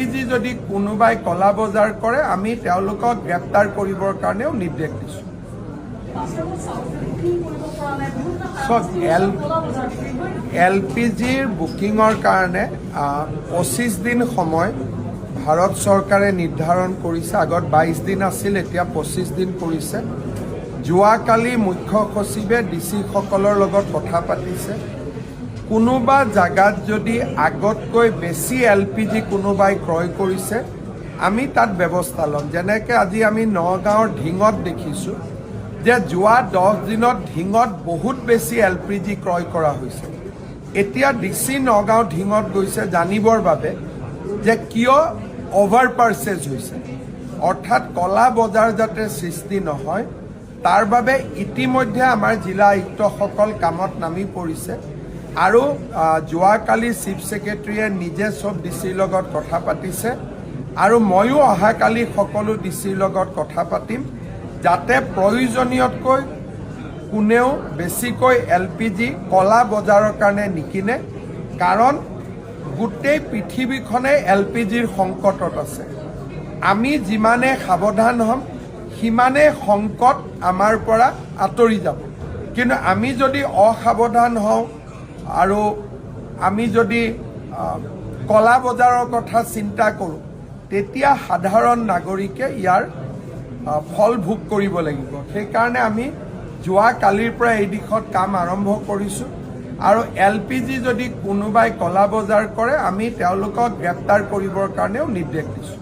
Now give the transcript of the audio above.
LPG যদি কোনোবাই কলা বজাৰ কৰে আমি তেওঁলোকক গ্ৰেপ্তাৰ কৰিবৰ কাৰণেও নিৰ্দেশ দিছোঁ। LPGৰ বুকিঙৰ কাৰণে 25 দিন সময় ভাৰত চৰকাৰে নিৰ্ধাৰণ কৰিছে। আগত 22 দিন আছিল, এতিয়া 25 দিন কৰিছে। যোৱাকালি মুখ্য সচিবে ডিচিসকলৰ লগত কথা পাতিছে। কোনোবা জাগাত যদি আগতকৈ বেছি LPG কোনোবাই ক্ৰয় কৰিছে আমি তাত ব্যৱস্থা ল'ম। যেনেকৈ আজি আমি নগাঁৱৰ ঢিঙত দেখিছোঁ যে যোৱা 10 দিনত ঢিঙত বহুত বেছি LPG ক্ৰয় কৰা হৈছে। এতিয়া ডিচি নগাঁও ঢিঙত গৈছে জানিবৰ বাবে যে কিয় অভাৰ পাৰ্চেজ হৈছে, অৰ্থাৎ কলা বজাৰ যাতে সৃষ্টি নহয় তাৰ বাবে ইতিমধ্যে আমাৰ জিলা আয়ুক্তসকল কামত নামি পৰিছে। আৰু যোৱাকালি চিফ ছেক্ৰেটাৰীয়ে নিজে চব ডিচিৰ লগত কথা পাতিছে আৰু ময়ো অহাকালি সকলো ডিচিৰ লগত কথা পাতিম যাতে প্ৰয়োজনীয়তকৈ কোনেও বেছিকৈ LPG কলা বজাৰৰ কাৰণে নিকিনে। কাৰণ গোটেই পৃথিৱীখনে LPGৰ সংকটত আছে। আমি যিমানে সাৱধান হ'ম সিমানে সংকট আমাৰ পৰা আঁতৰি যাব। কিন্তু আমি যদি অসাৱধান হওঁ আৰু আমি যদি কলা বজাৰৰ কথা চিন্তা কৰোঁ তেতিয়া সাধাৰণ নাগৰিকে ইয়াৰ ফল ভোগ কৰিব লাগিব। সেইকাৰণে আমি যোৱাকালিৰ পৰা এই দিশত কাম আৰম্ভ কৰিছোঁ আৰু LPG যদি কোনোবাই কলা বজাৰ কৰে আমি তেওঁলোকক গ্ৰেপ্তাৰ কৰিবৰ কাৰণেও নিৰ্দেশ দিছোঁ।